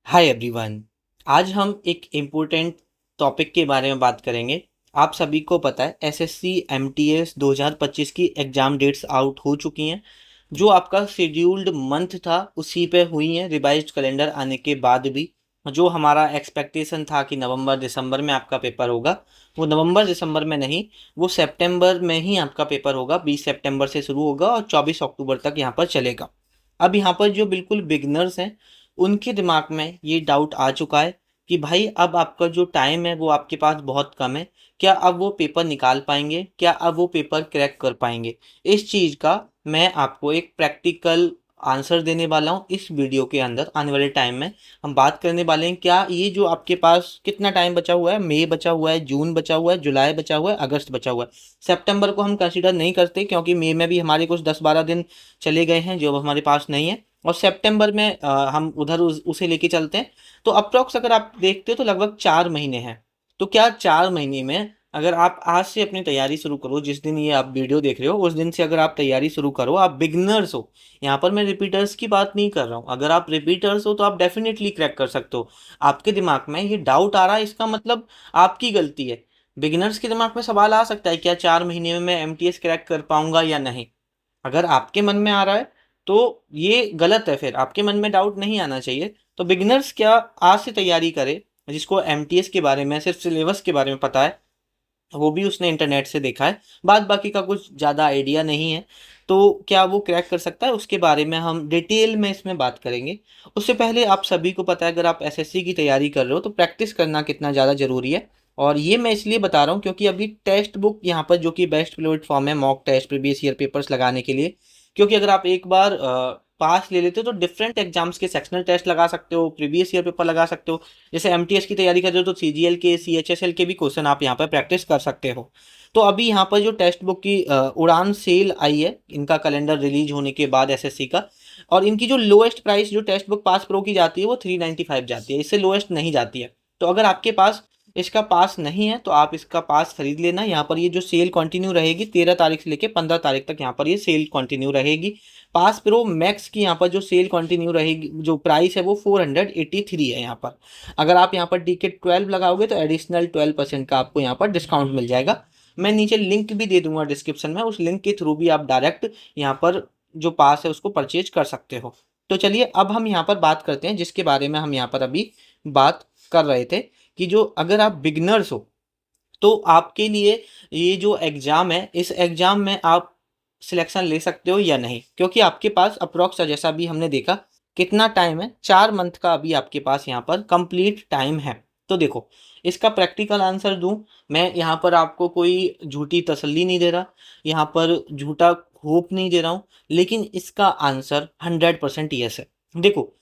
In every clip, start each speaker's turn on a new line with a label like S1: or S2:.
S1: Hi everyone. आज हम एक इम्पोर्टेंट टॉपिक के बारे में बात करेंगे। आप सभी को पता है एसएससी एमटीएस 2025 की एग्ज़ाम डेट्स आउट हो चुकी हैं। जो आपका शेड्यूल्ड मंथ था उसी पे हुई हैं। रिवाइज्ड कैलेंडर आने के बाद भी जो हमारा एक्सपेक्टेशन था कि नवंबर दिसंबर में आपका पेपर होगा, वो नवंबर दिसंबर में नहीं, वो सितंबर में ही आपका पेपर होगा। 20 सितंबर से शुरू होगा और 24 अक्टूबर तक यहाँ पर चलेगा। अब यहाँ पर जो बिल्कुल बिगनर्स हैं उनके दिमाग में ये डाउट आ चुका है कि भाई अब आपका जो टाइम है वो आपके पास बहुत कम है। क्या अब वो पेपर निकाल पाएंगे? क्या अब वो पेपर क्रैक कर पाएंगे? इस चीज़ का मैं आपको एक प्रैक्टिकल आंसर देने वाला हूँ इस वीडियो के अंदर। आने वाले टाइम में हम बात करने वाले हैं क्या ये जो आपके पास कितना टाइम बचा हुआ है, मई बचा हुआ है, जून बचा हुआ है, जुलाई बचा हुआ है, अगस्त बचा हुआ है। सितंबर को हम कंसीडर नहीं करते क्योंकि मई में भी हमारे कुछ 10-12 दिन चले गए हैं जो अब हमारे पास नहीं है। और सितंबर में हम उधर उसे लेके चलते हैं। तो अप्रोक्स अगर आप देखते हो तो लगभग 4 महीने हैं। तो क्या 4 महीने में अगर आप आज से अपनी तैयारी शुरू करो, जिस दिन ये आप वीडियो देख रहे हो उस दिन से अगर आप तैयारी शुरू करो, आप बिगनर्स हो। यहाँ पर मैं रिपीटर्स की बात नहीं कर रहा हूँ। अगर आप रिपीटर्स हो तो आप डेफिनेटली क्रैक कर सकते हो। आपके दिमाग में ये डाउट आ रहा है, इसका मतलब आपकी गलती है। बिगिनर्स के दिमाग में सवाल आ सकता है क्या 4 महीने में मैं एमटीएस क्रैक कर पाऊंगा या नहीं। अगर आपके मन में आ रहा है तो ये गलत है, फिर आपके मन में डाउट नहीं आना चाहिए। तो बिगिनर्स क्या आज से तैयारी करे, जिसको एमटीएस के बारे में सिर्फ सिलेबस के बारे में पता है, वो भी उसने इंटरनेट से देखा है, बाद बाकी का कुछ ज़्यादा आइडिया नहीं है, तो क्या वो क्रैक कर सकता है? उसके बारे में हम डिटेल में इसमें बात करेंगे। उससे पहले आप सभी को पता है अगर आप एसएससी की तैयारी कर रहे हो तो प्रैक्टिस करना कितना ज़्यादा ज़रूरी है। और ये मैं इसलिए बता रहा हूँ क्योंकि अभी टेक्स्ट बुक यहाँ पर जो कि बेस्ट प्लेटफॉर्म है mock test previous year papers लगाने के लिए। क्योंकि अगर आप एक बार पास ले लेते हो तो डिफरेंट एग्जाम्स के सेक्शनल टेस्ट लगा सकते हो, प्रीवियस ईयर पेपर लगा सकते हो। जैसे एमटीएस की तैयारी कर रहे हो तो सीजीएल के, सीएचएसएल के भी क्वेश्चन आप यहाँ पर प्रैक्टिस कर सकते हो। तो अभी यहाँ पर जो टेक्स्ट बुक की उड़ान सेल आई है, इनका कैलेंडर रिलीज होने के बाद एसएससी का, और इनकी जो लोएस्ट प्राइस जो टेक्स्ट बुक पास प्रो की जाती है वो 395 जाती है, इससे लोएस्ट नहीं जाती है। तो अगर आपके पास इसका पास नहीं है तो आप इसका पास खरीद लेना। यहाँ पर ये जो सेल कंटिन्यू रहेगी 13 तारीख से लेकर 15 तारीख तक यहाँ पर ये सेल कंटिन्यू रहेगी। पास प्रो मैक्स की यहाँ पर जो सेल कंटिन्यू रहेगी, जो प्राइस है वो 483 है यहाँ पर। अगर आप यहाँ पर टिकट 12 लगाओगे तो एडिशनल 12% का आपको यहाँ पर डिस्काउंट मिल जाएगा। मैं नीचे लिंक भी दे दूंगा डिस्क्रिप्शन में, उस लिंक के थ्रू भी आप डायरेक्ट यहाँ पर जो पास है उसको परचेज कर सकते हो। तो चलिए अब हम यहाँ पर बात करते हैं जिसके बारे में हम यहाँ पर अभी बात कर रहे थे, कि जो अगर आप बिगनर्स हो तो आपके लिए ये जो एग्ज़ाम है, इस एग्ज़ाम में आप सिलेक्शन ले सकते हो या नहीं। क्योंकि आपके पास अप्रॉक्स जैसा भी हमने देखा कितना टाइम है, 4 मंथ का अभी आपके पास यहाँ पर कंप्लीट टाइम है। तो देखो, इसका प्रैक्टिकल आंसर दूं, मैं यहाँ पर आपको कोई झूठी तसल्ली नहीं दे रहा, यहाँ पर झूठा होप नहीं दे रहा हूँ, लेकिन इसका आंसर 100% यस है। देखो,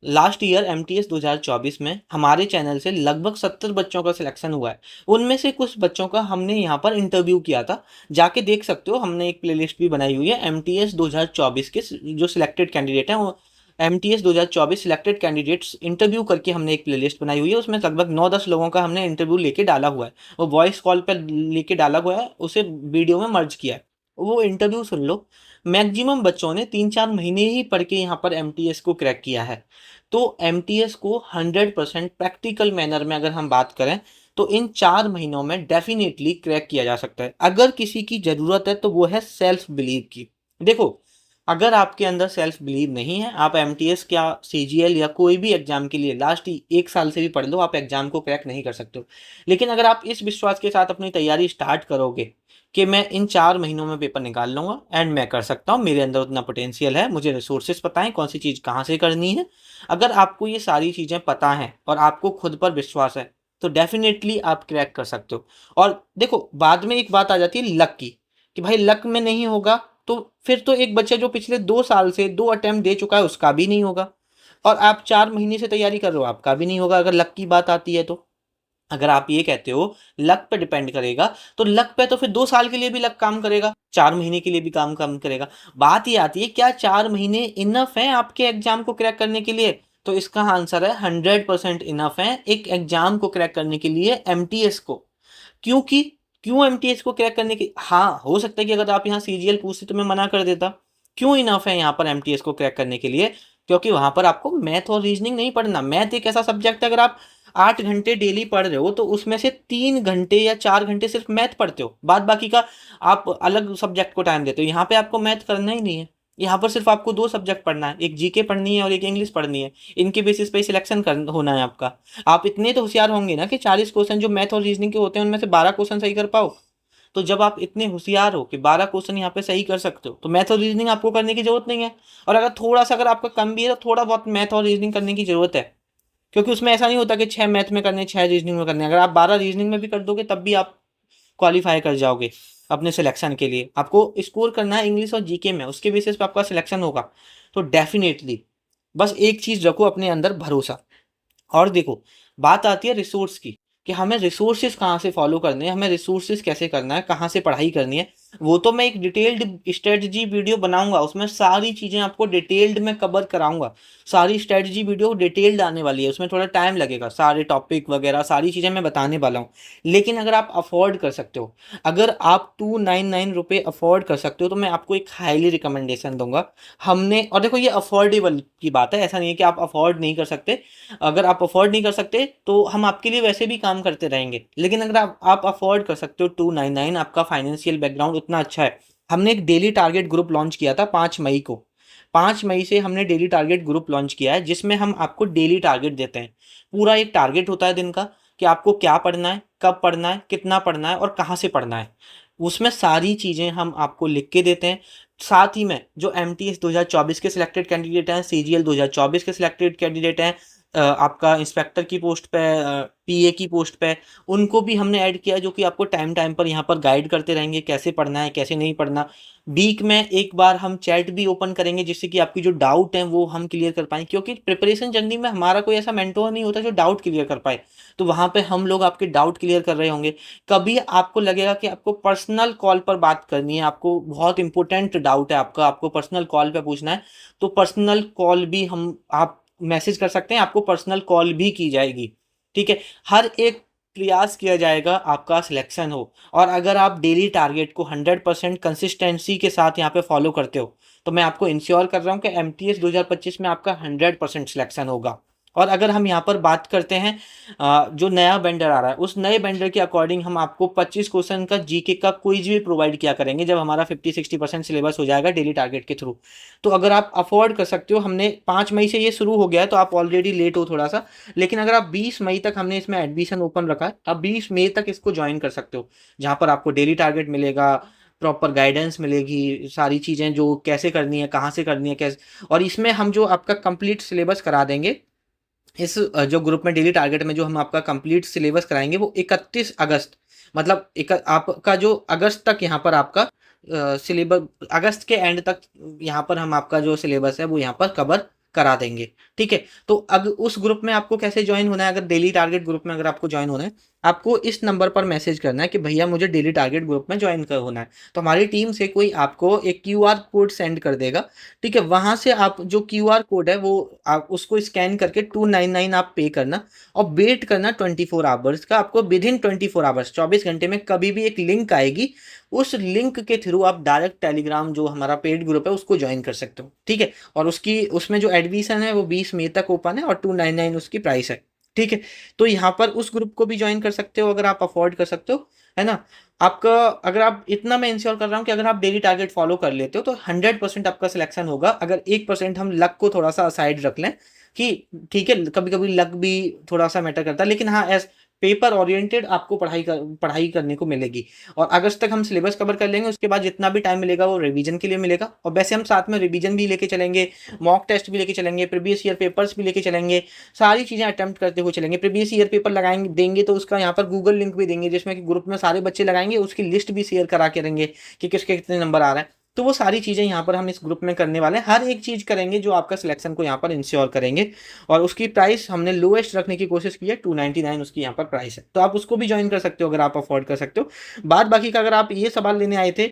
S1: लास्ट ईयर एमटीएस 2024 में हमारे चैनल से लगभग 70 बच्चों का सिलेक्शन हुआ है। उनमें से कुछ बच्चों का हमने यहाँ पर इंटरव्यू किया था, जाके देख सकते हो। हमने एक प्लेलिस्ट भी बनाई हुई है एमटीएस 2024 के जो सिलेक्टेड कैंडिडेट हैं, वो एमटीएस 2024 सिलेक्टेड कैंडिडेट्स इंटरव्यू करके हमने एक प्लेलिस्ट बनाई हुई है। उसमें लगभग 9-10 लोगों का हमने इंटरव्यू लेके डाला हुआ है, वो वॉइस कॉल पर लेके डाला हुआ है, उसे वीडियो में मर्ज किया है। वो इंटरव्यू सुन लो। मैक्सिमम बच्चों ने 3-4 महीने ही पढ़ के यहाँ पर एमटीएस को क्रैक किया है। तो एमटीएस को 100% प्रैक्टिकल मैनर में अगर हम बात करें तो इन 4 महीनों में डेफिनेटली क्रैक किया जा सकता है। अगर किसी की ज़रूरत है तो वो है सेल्फ बिलीव की। देखो, अगर आपके अंदर सेल्फ बिलीव नहीं है, आप एमटीएस क्या सीजीएल या कोई भी एग्जाम के लिए लास्ट 1 साल से भी पढ़ लो, आप एग्जाम को क्रैक नहीं कर सकते हो। लेकिन अगर आप इस विश्वास के साथ अपनी तैयारी स्टार्ट करोगे कि मैं इन 4 महीनों में पेपर निकाल लूंगा एंड मैं कर सकता हूँ, मेरे अंदर उतना पोटेंशियल है, मुझे रिसोर्सेज पता है कौन सी चीज़ कहाँ से करनी है। अगर आपको ये सारी चीज़ें पता हैं और आपको खुद पर विश्वास है तो डेफिनेटली आप क्रैक कर सकते हो। और देखो, बाद में एक बात आ जाती है लक की, कि भाई लक में नहीं होगा तो फिर तो एक बच्चा जो पिछले 2 साल से 2 अटेम्प्ट दे चुका है उसका भी नहीं होगा, और आप 4 महीने से तैयारी कर रहे हो आपका भी नहीं होगा अगर लक की बात आती है तो। अगर आप ये कहते हो लक पे डिपेंड करेगा, तो लक पे तो फिर 2 साल के लिए भी लक काम करेगा, 4 महीने के लिए भी काम काम करेगा। बात ये आती है क्या 4 महीने इनफ है आपके एग्जाम को क्रैक करने के लिए? तो इसका आंसर है 100% इनफ है एक एग्जाम को क्रैक करने के लिए एमटीएस को। क्योंकि क्यों एमटीएस को क्रैक करने की, हाँ हो सकता है कि अगर आप यहाँ सीजीएल पूछते तो मैं मना कर देता। क्यों इनफ है यहाँ पर एमटीएस को क्रैक करने के लिए? क्योंकि वहां पर आपको मैथ और रीजनिंग नहीं पढ़ना। मैथ एक ऐसा सब्जेक्ट है, अगर आप 8 घंटे डेली पढ़ रहे हो तो उसमें से 3 घंटे या 4 घंटे सिर्फ मैथ पढ़ते हो, बाद बाकी का आप अलग सब्जेक्ट को टाइम देते हो। यहाँ पे आपको मैथ करना ही नहीं है, यहाँ पर सिर्फ आपको 2 सब्जेक्ट पढ़ना है, एक जीके पढ़नी है और एक इंग्लिश पढ़नी है। इनके बेसिस पे सिलेक्शन कर होना है आपका। आप इतने तो होशियार होंगे ना कि 40 क्वेश्चन जो मैथ और रीजनिंग के होते हैं उनमें से 12 क्वेश्चन सही कर पाओ। तो जब आप इतने होशियार हो कि 12 क्वेश्चन यहाँ पे सही कर सकते हो, तो मैथ और रीजनिंग आपको करने की जरूरत नहीं है। और अगर थोड़ा सा अगर आपका कम भी है तो थोड़ा बहुत मैथ और रीजनिंग करने की जरूरत है, क्योंकि उसमें ऐसा नहीं होता कि 6 मैथ में करने 6 रीजनिंग में करने। अगर आप 12 रीजनिंग में भी कर दोगे तब भी आप क्वालिफाई कर जाओगे अपने सिलेक्शन के लिए। आपको स्कोर करना है इंग्लिश और जीके में, उसके बेसिस पे आपका सिलेक्शन होगा। तो डेफिनेटली बस एक चीज रखो अपने अंदर, भरोसा। और देखो, बात आती है रिसोर्स की, कि हमें रिसोर्सेज कहाँ से फॉलो करने हैं, हमें रिसोर्सेज कैसे करना है, कहाँ से पढ़ाई करनी है। वो तो मैं एक डिटेल्ड स्ट्रेटजी वीडियो बनाऊंगा, उसमें सारी चीज़ें आपको डिटेल्ड में कवर कराऊंगा। सारी स्ट्रेटजी वीडियो डिटेल्ड आने वाली है, उसमें थोड़ा टाइम लगेगा, सारे टॉपिक वगैरह सारी चीज़ें मैं बताने वाला हूँ। लेकिन अगर आप अफोर्ड कर सकते हो, अगर आप 299 रुपये अफोर्ड कर सकते हो, तो मैं आपको एक हाईली रिकमेंडेशन दूंगा। हमने, और देखो ये अफोर्डेबल की बात है, ऐसा नहीं है कि आप अफोर्ड नहीं कर सकते। अगर आप अफोर्ड नहीं कर सकते तो हम आपके लिए वैसे भी काम करते रहेंगे, लेकिन अगर आप अफोर्ड कर सकते हो 299, आपका फाइनेंशियल बैकग्राउंड उतना अच्छा है। हमने एक डेली टारगेट ग्रुप लॉन्च किया था 5 मई को। 5 मई से हमने डेली टारगेट ग्रुप लॉन्च किया है, जिसमें हम आपको डेली टारगेट देते हैं। पूरा एक टारगेट होता है दिन का, कि आपको क्या पढ़ना है, कब पढ़ना है, कितना पढ़ना है और कहाँ से पढ़ना है। उसमें सारी चीज़ें हम आपको लिख के देते हैं। साथ ही में जो MTS 2024 के सिलेक्टेड कैंडिडेट हैं, CGL 2024 के सिलेक्टेड कैंडिडेट हैं, आपका इंस्पेक्टर की पोस्ट पे, PA की पोस्ट पे, उनको भी हमने ऐड किया, जो कि आपको टाइम टाइम पर यहाँ पर गाइड करते रहेंगे कैसे पढ़ना है, कैसे नहीं पढ़ना। वीक में एक बार हम चैट भी ओपन करेंगे, जिससे कि आपकी जो डाउट है वो हम क्लियर कर पाएँ, क्योंकि प्रिपरेशन जर्नी में हमारा कोई ऐसा मेंटोर नहीं होता जो डाउट क्लियर कर पाए। तो वहाँ पे हम लोग आपके डाउट क्लियर कर रहे होंगे। कभी आपको लगेगा कि आपको पर्सनल कॉल पर बात करनी है, आपको बहुत इंपॉर्टेंट डाउट है आपका, आपको पर्सनल कॉल पे पूछना है, तो पर्सनल कॉल भी हम आप मैसेज कर सकते हैं, आपको पर्सनल कॉल भी की जाएगी। ठीक है, हर एक प्रयास किया जाएगा आपका सिलेक्शन हो। और अगर आप डेली टारगेट को 100% कंसिस्टेंसी के साथ यहाँ पे फॉलो करते हो, तो मैं आपको इंश्योर कर रहा हूँ कि MTS 2025 में आपका 100% सिलेक्शन होगा। और अगर हम यहाँ पर बात करते हैं, जो नया वेंडर आ रहा है, उस नए वेंडर के अकॉर्डिंग हम आपको 25 क्वेश्चन का जीके का क्विज भी प्रोवाइड किया करेंगे, जब हमारा 50-60% सिलेबस हो जाएगा डेली टारगेट के थ्रू। तो अगर आप अफोर्ड कर सकते हो, हमने 5 मई से ये शुरू हो गया है, तो आप ऑलरेडी लेट हो थोड़ा सा, लेकिन अगर आप 20 मई तक, हमने इसमें एडमिशन ओपन रखा है, आप 20 मई तक इसको ज्वाइन कर सकते हो, जहाँ पर आपको डेली टारगेट मिलेगा, प्रॉपर गाइडेंस मिलेगी, सारी चीज़ें जो कैसे करनी है, कहाँ से करनी है, कैसे। और इसमें हम जो आपका कंप्लीट सिलेबस करा देंगे, इस जो ग्रुप में डेली टारगेट में जो हम आपका कंप्लीट सिलेबस कराएंगे, वो 31 अगस्त, मतलब आपका जो अगस्त तक यहाँ पर आपका सिलेबस, अगस्त के एंड तक यहाँ पर हम आपका जो सिलेबस है वो यहाँ पर कवर करा देंगे। ठीक है, तो अब उस ग्रुप में आपको कैसे ज्वाइन होना है, अगर डेली टारगेट ग्रुप में अगर आपको ज्वाइन होना है, आपको इस नंबर पर मैसेज करना है कि भैया मुझे डेली टारगेट ग्रुप में ज्वाइन कर होना है। तो हमारी टीम से कोई आपको एक QR कोड सेंड कर देगा। ठीक है, वहां से आप जो QR कोड है वो आप उसको स्कैन करके 299 आप पे करना, और वेट करना 24 आवर्स का। आपको विद इन 24 आवर्स, 24 घंटे में कभी भी एक लिंक आएगी, उस लिंक के थ्रू आप डायरेक्ट टेलीग्राम जो हमारा पेड ग्रुप है उसको ज्वाइन कर सकते हो। ठीक है, और उसकी उसमें जो एडमिशन है वो 20 मई तक ओपन है, और 299 उसकी प्राइस है। ठीक है, तो यहाँ पर उस ग्रुप को भी ज्वाइन कर सकते हो अगर आप अफोर्ड कर सकते हो, है ना। आपका, अगर आप इतना, मैं इंश्योर कर रहा हूँ कि अगर आप डेली टारगेट फॉलो कर लेते हो तो 100% आपका सिलेक्शन होगा। अगर 1% हम लक को थोड़ा सा साइड रख लें, कि ठीक है कभी कभी लक भी थोड़ा सा मैटर करता है, लेकिन हाँ, एज पेपर ओरिएंटेड आपको पढ़ाई करने को मिलेगी। और अगस्त तक हम सिलेबस कवर कर लेंगे, उसके बाद जितना भी टाइम मिलेगा वो रिवीजन के लिए मिलेगा। और वैसे हम साथ में रिवीजन भी लेके चलेंगे, मॉक टेस्ट भी लेके चलेंगे, प्रीवियस ईयर पेपर्स भी लेके चलेंगे, सारी चीज़ें अटेम्प्ट करते हुए चलेंगे। प्रीवियस ईयर पेपर लगाएंगे देंगे तो उसका यहाँ पर गूगल लिंक भी देंगे, जिसमें कि ग्रुप में सारे बच्चे लगाएंगे, उसकी लिस्ट भी शेयर करा के देंगे कि किसके कितने नंबर आ रहे हैं। तो वो सारी चीज़ें यहाँ पर हम इस ग्रुप में करने वाले हैं, हर एक चीज़ करेंगे जो आपका सिलेक्शन को यहाँ पर इंश्योर करेंगे। और उसकी प्राइस हमने लोएस्ट रखने की कोशिश की है, 299 उसकी यहाँ पर प्राइस है। तो आप उसको भी ज्वाइन कर सकते हो अगर आप अफोर्ड कर सकते हो। बाद बाकी का, अगर आप ये सवाल लेने आए थे,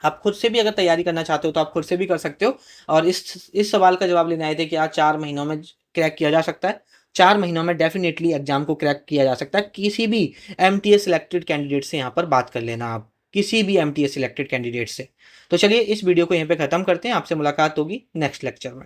S1: आप खुद से भी अगर तैयारी करना चाहते हो तो आप खुद से भी कर सकते हो। और इस सवाल का जवाब लेने आए थे कि आज 4 महीनों में क्रैक किया जा सकता है। 4 महीनों में डेफिनेटली एग्जाम को क्रैक किया जा सकता है। किसी भी MTS सिलेक्टेड कैंडिडेट से यहाँ पर बात कर लेना, आप किसी भी MTS सिलेक्टेड कैंडिडेट से। तो चलिए इस वीडियो को यहीं पे ख़त्म करते हैं, आपसे मुलाकात होगी नेक्स्ट लेक्चर में।